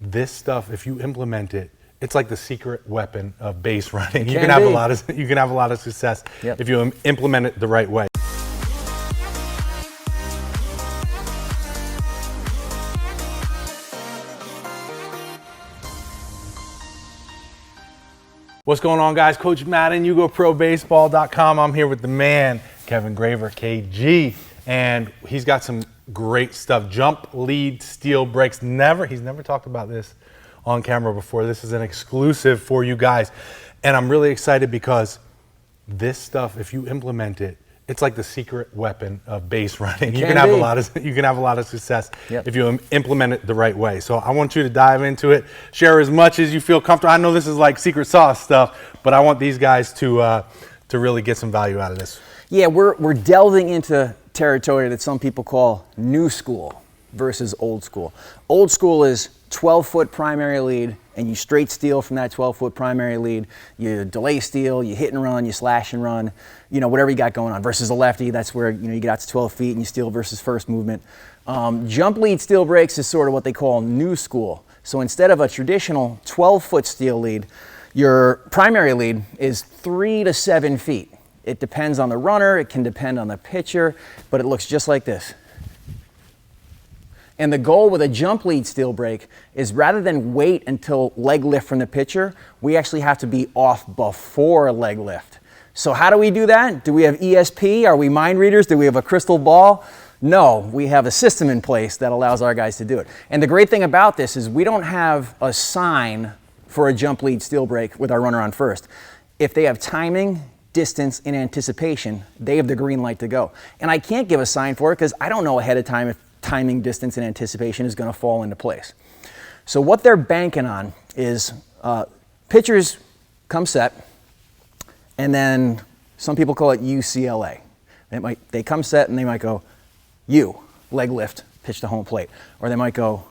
this stuff, if you implement it, it's like the secret weapon of base running. You can can have a lot of success if you implement it the right way. What's going on, guys? Coach Madden, YouGoProBaseball.com. I'm here with the man, Kevin Graver, KG, and he's got some great stuff. Jump, lead, steal, breaks. He's never talked about this on camera before. This is an exclusive for you guys, and I'm really excited because this stuff, if you implement it, it's like the secret weapon of base running. You can have a lot of success if you implement it the right way. So I want you to dive into it, share as much as you feel comfortable. I know this is like secret sauce stuff, but I want these guys to really get some value out of this. Yeah, we're delving into territory that some people call new school versus old school. Old school is 12-foot primary lead, and you straight steal from that 12-foot primary lead. You delay steal, you hit and run, you slash and run, whatever you got going on. Versus a lefty, that's where you get out to 12 feet and you steal versus first movement. Jump, lead, steal, breaks is sort of what they call new school. So instead of a traditional 12-foot steal lead, your primary lead is 3 to 7 feet. It depends on the runner, it can depend on the pitcher, but it looks just like this. And the goal with a jump lead steal break is rather than wait until leg lift from the pitcher, we actually have to be off before leg lift. So how do we do that? Do we have ESP? Are we mind readers? Do we have a crystal ball? No, we have a system in place that allows our guys to do it. And the great thing about this is we don't have a sign for a jump lead steal break with our runner on first. If they have timing, distance, and anticipation, they have the green light to go. And I can't give a sign for it because I don't know ahead of time if timing, distance, and anticipation is going to fall into place. So what they're banking on is pitchers come set, and then some people call it UCLA. They come set and they might go U, leg lift, pitch to home plate. Or they might go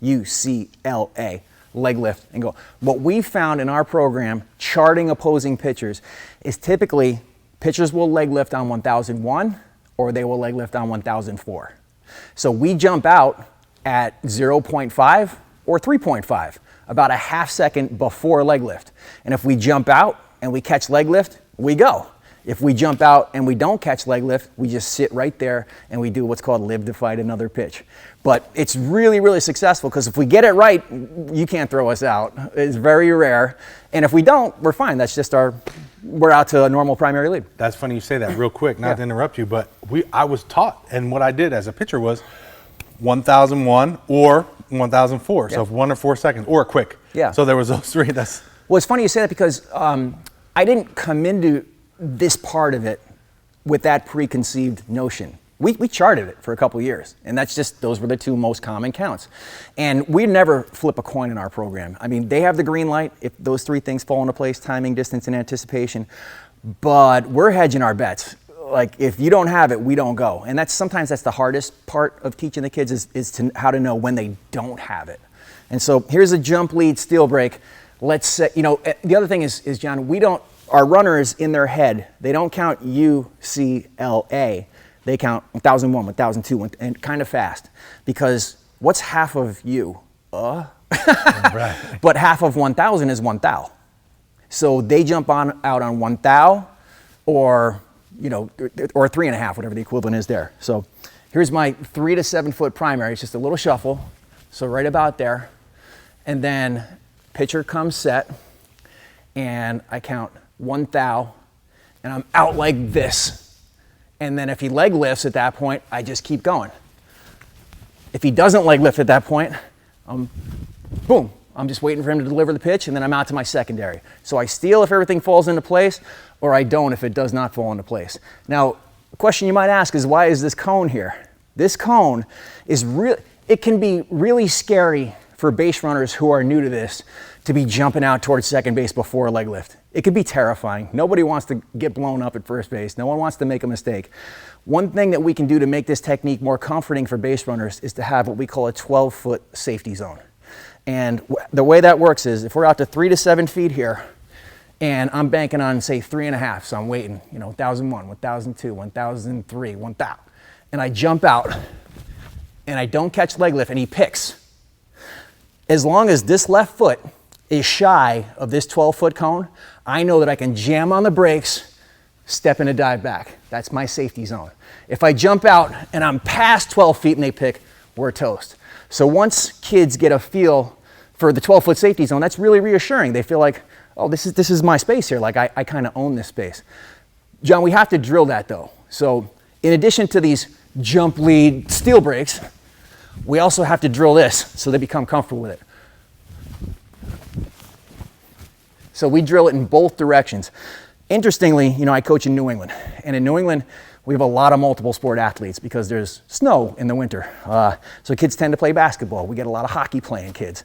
UCLA, leg lift, and go. What we found in our program, charting opposing pitchers, is typically pitchers will leg lift on 1001 or they will leg lift on 1004. So we jump out at 0.5 or 3.5, about a half second before leg lift. And if we jump out and we catch leg lift, we go. If we jump out and we don't catch leg lift, we just sit right there and we do what's called live to fight another pitch. But it's really, really successful because if we get it right, you can't throw us out. It's very rare. And if we don't, we're fine. That's just we're out to a normal primary lead. That's funny you say that real quick, not to interrupt you, but I was taught, and what I did as a pitcher was 1001 or 1004. So 1 or 4 seconds or quick. Yeah. So there was those three. Well, it's funny you say that because I didn't come into this part of it with that preconceived notion. We charted it for a couple years, and those were the two most common counts. And we never flip a coin in our program. I mean, they have the green light if those three things fall into place: timing, distance, and anticipation. But we're hedging our bets. Like, if you don't have it, we don't go. And sometimes that's the hardest part of teaching the kids is how to know when they don't have it. And so here's a jump lead steal break. Let's say, the other thing is John, our runners in their head, they don't count UCLA. They count 1001, 1002, and kind of fast. Because what's half of you? Right. But half of 1000 is 1000. So they jump out on 1000 or 3.5, whatever the equivalent is there. So here's my 3 to 7 foot primary. It's just a little shuffle. So right about there. And then pitcher comes set, and I count 1000, and I'm out like this. And then if he leg lifts at that point, I just keep going. If he doesn't leg lift at that point, boom, I'm just waiting for him to deliver the pitch, and then I'm out to my secondary. So I steal if everything falls into place, or I don't if it does not fall into place. Now, a question you might ask is, why is this cone here? This cone is it can be really scary for base runners who are new to this to be jumping out towards second base before a leg lift. It could be terrifying. Nobody wants to get blown up at first base. No one wants to make a mistake. One thing that we can do to make this technique more comforting for base runners is to have what we call a 12-foot safety zone. And the way that works is if we're out to 3 to 7 feet here, and I'm banking on, say, 3.5, so I'm waiting, 1001, 1002, 1003, 1000, and I jump out, and I don't catch leg lift, and he picks. As long as this left foot is shy of this 12-foot cone, I know that I can jam on the brakes, step in a dive back. That's my safety zone. If I jump out and I'm past 12 feet and they pick, we're toast. So once kids get a feel for the 12-foot safety zone, that's really reassuring. They feel like, oh, this is my space here. Like I kind of own this space. John, we have to drill that though. So in addition to these jump lead steel breaks, we also have to drill this so they become comfortable with it. So we drill it in both directions. Interestingly, you know, I coach in New England, and in New England, we have a lot of multiple sport athletes because there's snow in the winter. So kids tend to play basketball. We get a lot of hockey playing kids.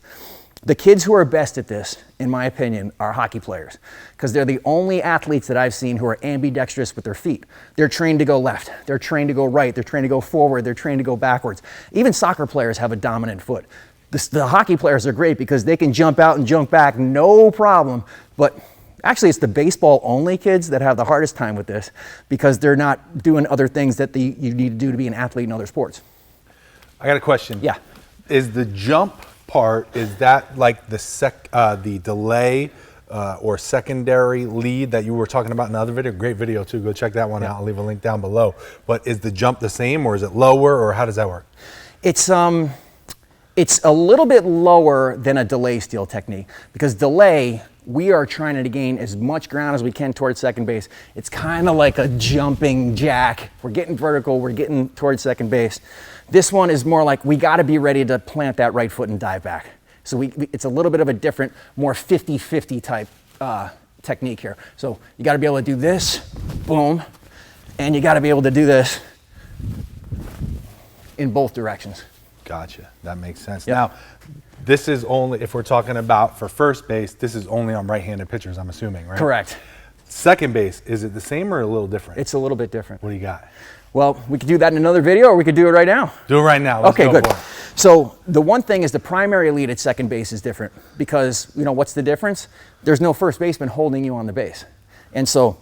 The kids who are best at this, in my opinion, are hockey players because they're the only athletes that I've seen who are ambidextrous with their feet. They're trained to go left, they're trained to go right, they're trained to go forward, they're trained to go backwards. Even soccer players have a dominant foot. The hockey players are great because they can jump out and jump back, no problem. But actually, it's the baseball only kids that have the hardest time with this because they're not doing other things that you need to do to be an athlete in other sports. I got a question. Yeah. Is the jump part, is that like the delay or secondary lead that you were talking about in the other video? Great video too. Go check that one out. I'll leave a link down below. But is the jump the same or is it lower or how does that work? It's a little bit lower than a delay steal technique because delay, we are trying to gain as much ground as we can towards second base. It's kind of like a jumping jack. We're getting vertical, we're getting towards second base. This one is more like we got to be ready to plant that right foot and dive back. So it's a little bit of a different, more 50-50 type technique here. So you got to be able to do this, boom, and you got to be able to do this in both directions. Gotcha. That makes sense. Yep. Now, this is only, if we're talking about for first base, this is only on right-handed pitchers, I'm assuming, right? Correct. Second base, is it the same or a little different? It's a little bit different. What do you got? Well, we could do that in another video or we could do it right now. Do it right now. Let's okay, go good. for it. So the one thing is the primary lead at second base is different because, you know, what's the difference? There's no first baseman holding you on the base. And so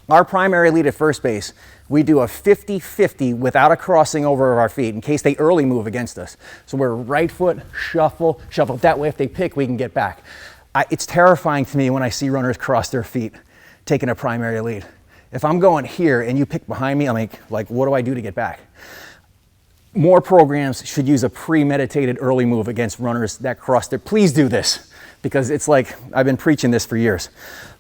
our primary lead at first base, we do a 50-50 without a crossing over of our feet in case they early move against us. So we're right foot, shuffle, shuffle. That way if they pick, we can get back. It's terrifying to me when I see runners cross their feet taking a primary lead. If I'm going here and you pick behind me, I'm like, what do I do to get back? More programs should use a premeditated early move against runners that cross their, please do this because it's like, I've been preaching this for years.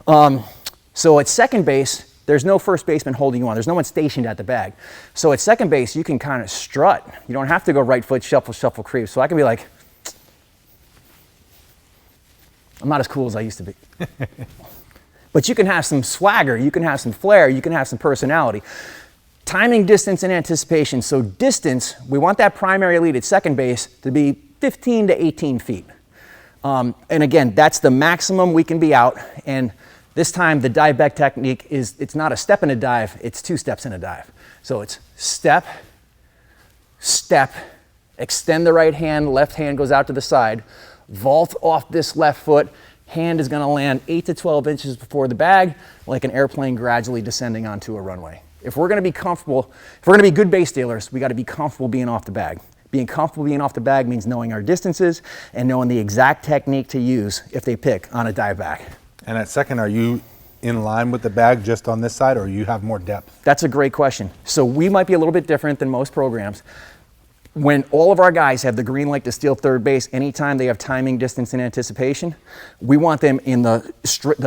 So at second base, there's no first baseman holding you on. There's no one stationed at the bag. So at second base, you can kind of strut. You don't have to go right foot, shuffle, shuffle, creep. So I can be like, I'm not as cool as I used to be. But you can have some swagger, you can have some flair, you can have some personality. Timing, distance, and anticipation. So distance, we want that primary lead at second base to be 15 to 18 feet. And again, that's the maximum we can be out. And this time, the dive back technique is, it's not a step in a dive, it's 2 steps in a dive. So it's step, step, extend the right hand, left hand goes out to the side, vault off this left foot, hand is gonna land 8 to 12 inches before the bag, like an airplane gradually descending onto a runway. If we're gonna be comfortable, if we're gonna be good base stealers, we gotta be comfortable being off the bag. Being comfortable being off the bag means knowing our distances and knowing the exact technique to use if they pick on a dive back. And at second, are you in line with the bag just on this side or you have more depth? That's a great question. So we might be a little bit different than most programs. When all of our guys have the green light to steal third base, anytime they have timing, distance, and anticipation, we want them in the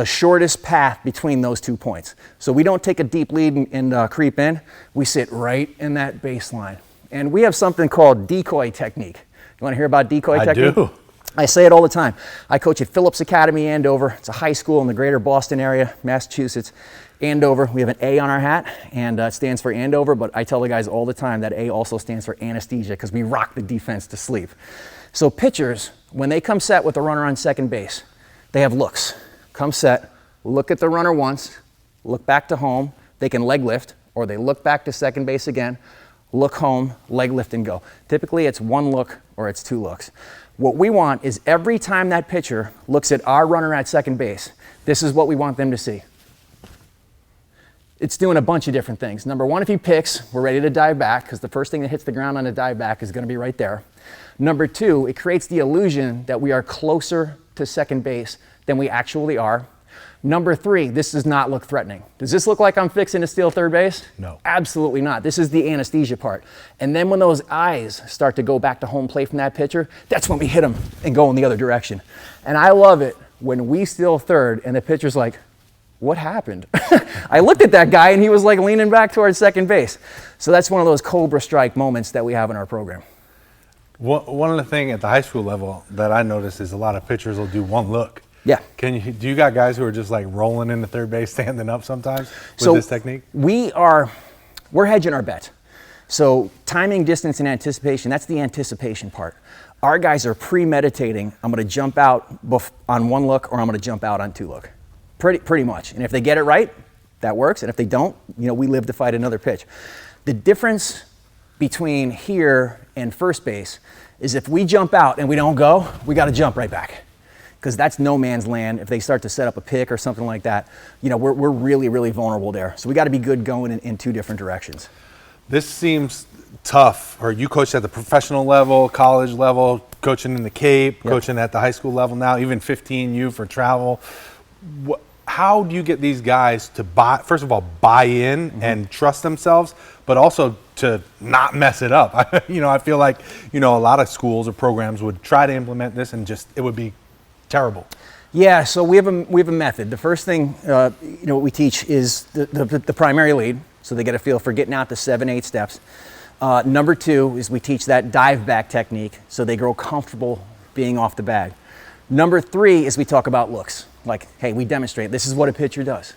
shortest path between those 2 points. So we don't take a deep lead and creep in. We sit right in that baseline. And we have something called decoy technique. You want to hear about decoy technique? I do. I say it all the time. I coach at Phillips Academy, Andover. It's a high school in the greater Boston area, Massachusetts. Andover, we have an A on our hat, and it stands for Andover, but I tell the guys all the time that A also stands for anesthesia because we rock the defense to sleep. So pitchers, when they come set with a runner on second base, they have looks. Come set, look at the runner once, look back to home. They can leg lift, or they look back to second base again, look home, leg lift, and go. Typically, it's 1 look or it's 2 looks. What we want is every time that pitcher looks at our runner at second base, this is what we want them to see. It's doing a bunch of different things. Number one, if he picks, we're ready to dive back because the first thing that hits the ground on a dive back is going to be right there. Number two, it creates the illusion that we are closer to second base than we actually are. Number three, this does not look threatening. Does this look like I'm fixing to steal third base? No. Absolutely not. This is the anesthesia part. And then when those eyes start to go back to home plate from that pitcher, that's when we hit them and go in the other direction. And I love it when we steal third and the pitcher's like, what happened? I looked at that guy and he was like leaning back towards second base. So that's one of those Cobra Strike moments that we have in our program. One of the things at the high school level that I noticed is a lot of pitchers will do one look. Yeah. Do you got guys who are just like rolling into third base, standing up sometimes with this technique? We're hedging our bet. So timing, distance, and anticipation, that's the anticipation part. Our guys are premeditating, I'm gonna jump out on one look or I'm gonna jump out on two look. Pretty much. And if they get it right, that works. And if they don't, we live to fight another pitch. The difference between here and first base is if we jump out and we don't go, we gotta jump right back. Because that's no man's land. If they start to set up a pick or something like that, we're really, really vulnerable there. So we got to be good going in two different directions. This seems tough. Or you coached at the professional level, college level, coaching in the Cape, coaching at the high school level now, even 15U for travel. How do you get these guys to first of all, buy in and trust themselves, but also to not mess it up? I feel like, a lot of schools or programs would try to implement this and it would be terrible. Yeah, so we have a method. The first thing what we teach is the primary lead, so they get a feel for getting out the 7-8 steps. Number two is we teach that dive back technique, so they grow comfortable being off the bag. Number three is we talk about looks. Like, hey, we demonstrate this is what a pitcher does.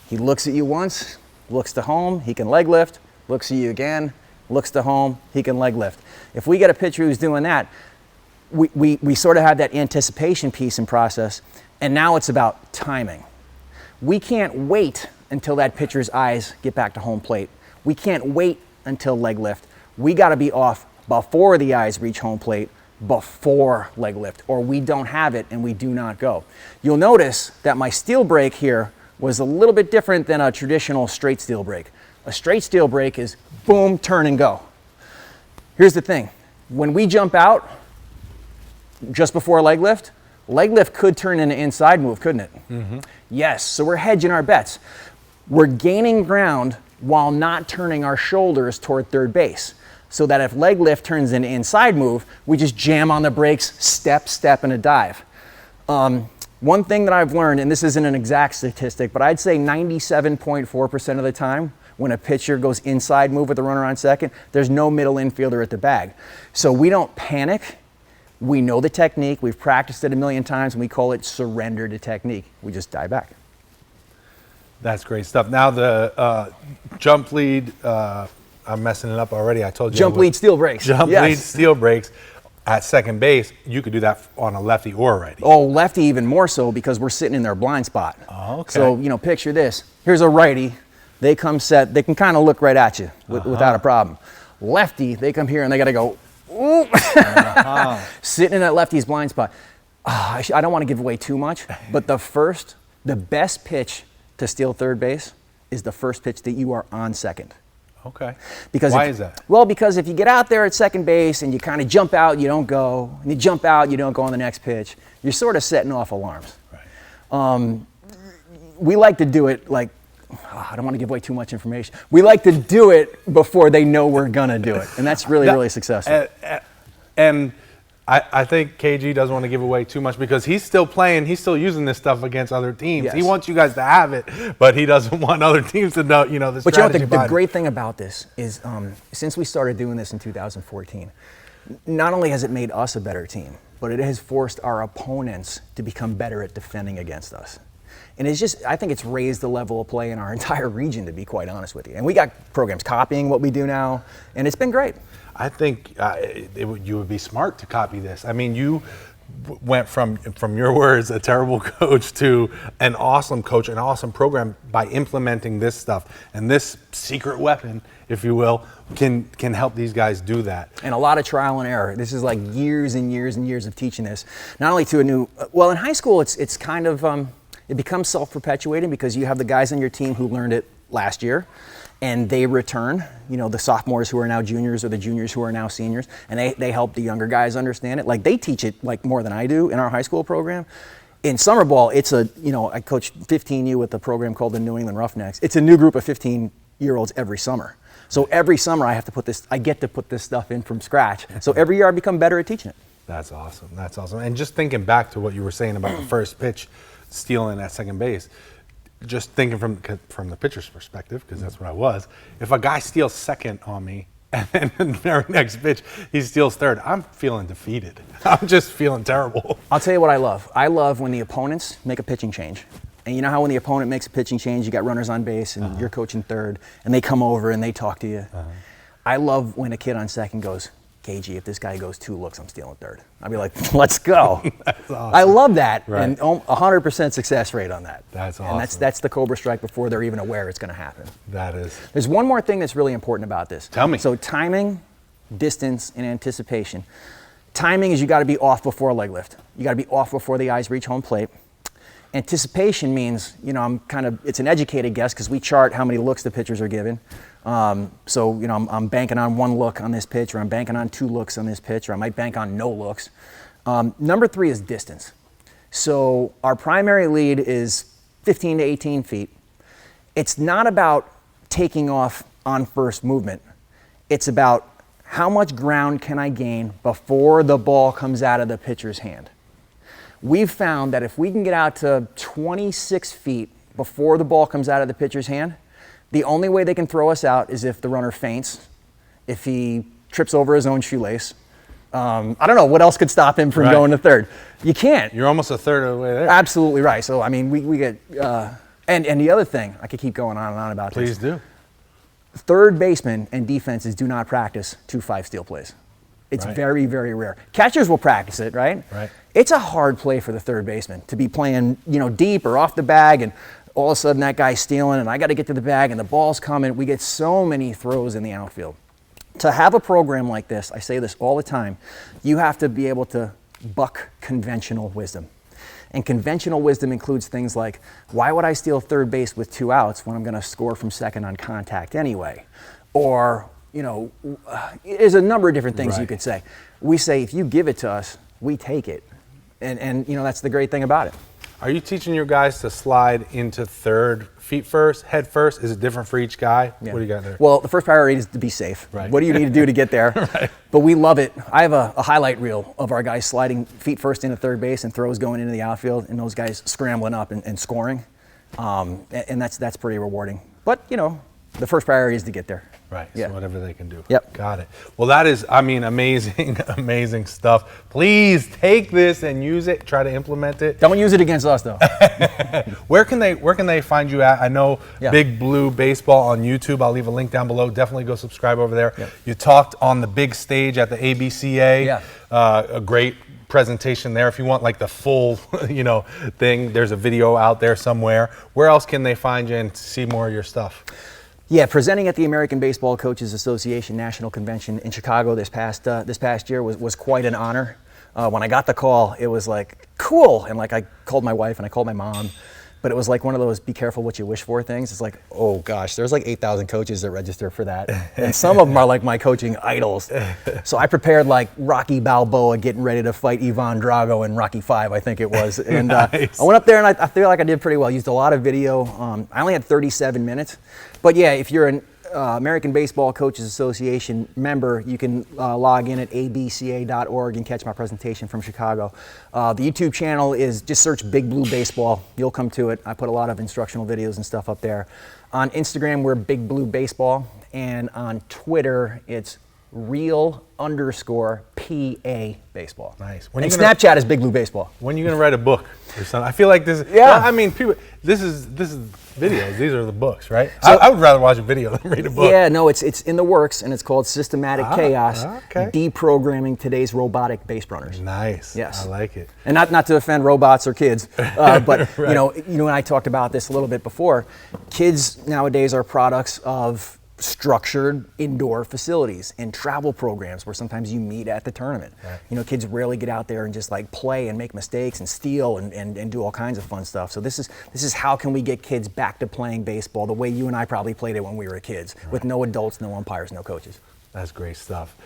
He looks at you once, looks to home, he can leg lift, looks at you again, looks to home, he can leg lift. If we get a pitcher who's doing that, we sort of have that anticipation piece and process, and now it's about timing. We can't wait until that pitcher's eyes get back to home plate. We can't wait until leg lift. We got to be off before the eyes reach home plate, before leg lift, or we don't have it and we do not go. You'll notice that my steel break here was a little bit different than a traditional straight steel break. A straight steel break is boom, turn and go. Here's the thing. When we jump out, just before leg lift could turn into inside move, couldn't it? Mm-hmm. Yes, so we're hedging our bets. We're gaining ground while not turning our shoulders toward third base, so that if leg lift turns into inside move, we just jam on the brakes, step, and a dive. One thing that I've learned, and this isn't an exact statistic, but I'd say 97.4% of the time, when a pitcher goes inside move with a runner on second, there's no middle infielder at the bag. So we don't panic. We know the technique, we've practiced it a million times, and we call it surrender to technique. We just dive back. That's great stuff. Now the jump lead, I'm messing it up already. I told you. Jump lead steel breaks. Lead steel breaks at second base. You could do that on a lefty or a righty. Oh, lefty even more so because we're sitting in their blind spot. Oh, okay. So, picture this. Here's a righty. They come set. They can kind of look right at you without a problem. Lefty, they come here and they got to go, ooh. Sitting in that lefty's blind spot. I don't want to give away too much, but the best pitch to steal third base is the first pitch that you are on second. Okay. Why is that? Well, because if you get out there at second base and you kind of jump out, you don't go, and you jump out, you don't go on the next pitch, you're sort of setting off alarms. Right. We like to do it like, I don't want to give away too much information. We like to do it before they know we're going to do it, and that's really successful. And I think KG doesn't want to give away too much because he's still playing, he's still using this stuff against other teams. Yes. He wants you guys to have it, but he doesn't want other teams to know, the strategy. But the great thing about this is since we started doing this in 2014, not only has it made us a better team, but it has forced our opponents to become better at defending against us. And I think it's raised the level of play in our entire region, to be quite honest with you. And we got programs copying what we do now, and it's been great. I think you would be smart to copy this. I mean, you went from your words, a terrible coach, to an awesome coach, an awesome program by implementing this stuff. And this secret weapon, if you will, can help these guys do that. And a lot of trial and error. This is like years and years and years of teaching this. Not only to a new, well, in high school, it's kind of, it becomes self-perpetuating because you have the guys on your team who learned it last year. and they return, the sophomores who are now juniors or the juniors who are now seniors, and they help the younger guys understand it. Like, they teach it like more than I do in our high school program. In summer ball, it's I coach 15U with a program called the New England Roughnecks. It's a new group of 15-year-olds every summer. So every summer I get to put this stuff in from scratch. So every year I become better at teaching it. That's awesome. That's awesome. And just thinking back to what you were saying about the first pitch, stealing at second base, just thinking from the pitcher's perspective, because that's what I was. If a guy steals second on me, and then the very next pitch he steals third, I'm feeling defeated. I'm just feeling terrible. I'll tell you what I love. I love when the opponents make a pitching change. And you know how when the opponent makes a pitching change, you got runners on base and you're coaching third, and they come over and they talk to you. I love when a kid on second goes, KG, if this guy goes 2 looks, I'm stealing third. I'd be like, let's go. That's awesome. I love that, right. And 100% success rate on that. That's awesome. And that's the Cobra Strike before they're even aware it's going to happen. That is. There's one more thing that's really important about this. Tell me. So timing, distance, and anticipation. Timing is you got to be off before a leg lift. You got to be off before the eyes reach home plate. Anticipation means, it's an educated guess because we chart how many looks the pitchers are given. So, I'm banking on 1 look on this pitch, or I'm banking on 2 looks on this pitch, or I might bank on no looks. Number 3 is distance. So our primary lead is 15 to 18 feet. It's not about taking off on first movement. It's about how much ground can I gain before the ball comes out of the pitcher's hand. We've found that if we can get out to 26 feet before the ball comes out of the pitcher's hand, the only way they can throw us out is if the runner faints, if he trips over his own shoelace. I don't know, what else could stop him from going to third? You can't. You're almost a third of the way there. Absolutely right. So, we get, and the other thing, I could keep going on and on about this. Please do. Third basemen and defenses do not practice 2-5 steal plays. It's very, very rare. Catchers will practice it, right? Right. It's a hard play for the third baseman to be playing, deep or off the bag, and all of a sudden that guy's stealing, and I got to get to the bag, and the ball's coming. We get so many throws in the outfield. To have a program like this, I say this all the time, you have to be able to buck conventional wisdom. And conventional wisdom includes things like, why would I steal third base with 2 outs when I'm going to score from second on contact anyway? Or, there's a number of different things you could say. We say, if you give it to us, we take it. And that's the great thing about it. Are you teaching your guys to slide into third, feet first, head first? Is it different for each guy? Yeah. What do you got there? Well, the first priority is to be safe. Right. What do you need to do to get there? But we love it. I have a highlight reel of our guys sliding feet first into third base and throws going into the outfield, and those guys scrambling up and scoring. And that's pretty rewarding. But, the first priority is to get there. Right, Yeah. so whatever they can do. Yep. Got it. Well, that is, amazing, amazing stuff. Please take this and use it. Try to implement it. Don't use it against us, though. Where can they find you at? I know Yeah. Big Blue Baseball on YouTube. I'll leave a link down below. Definitely go subscribe over there. Yep. You talked on the big stage at the ABCA. Yeah. A great presentation there. If you want like the full, thing, there's a video out there somewhere. Where else can they find you and see more of your stuff? Yeah, presenting at the American Baseball Coaches Association National Convention in Chicago this past year was quite an honor. When I got the call, it was like, cool. And I called my wife and I called my mom. But it was like one of those be careful what you wish for things. It's like, oh gosh, there's like 8,000 coaches that register for that. And some of them are like my coaching idols. So I prepared like Rocky Balboa getting ready to fight Ivan Drago in Rocky V, I think it was. And Nice. I went up there and I feel like I did pretty well. I used a lot of video. I only had 37 minutes. But yeah, if you're an American Baseball Coaches Association member, you can log in at abca.org and catch my presentation from Chicago. The YouTube channel is just search Big Blue Baseball. You'll come to it. I put a lot of instructional videos and stuff up there. On Instagram, we're Big Blue Baseball. And on Twitter, it's real_PA baseball. Nice. And Snapchat is Big Blue Baseball. When are you going to write a book or something? I feel like this. Yeah. People. This is videos. These are the books, right? So, I would rather watch a video than read a book. Yeah, no, it's in the works, and it's called Systematic Chaos: okay. Deprogramming Today's Robotic Base Runners. Nice. Yes. I like it. And not to offend robots or kids, but Right. you and I talked about this a little bit before. Kids nowadays are products of structured indoor facilities and travel programs where sometimes you meet at the tournament. Right. You know, kids rarely get out there and just like play and make mistakes and steal and do all kinds of fun stuff. So this is how can we get kids back to playing baseball the way you and I probably played it when we were kids, with no adults, no umpires, no coaches. That's great stuff.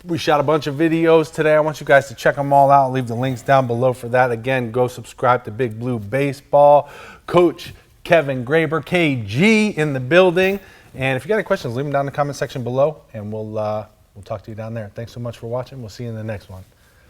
We shot a bunch of videos today. I want you guys to check them all out. I'll leave the links down below for that. Again, go subscribe to Big Blue Baseball. Coach Kevin Graber, KG, in the building. And if you got any questions, leave them down in the comment section below, and we'll talk to you down there. Thanks so much for watching. We'll see you in the next one.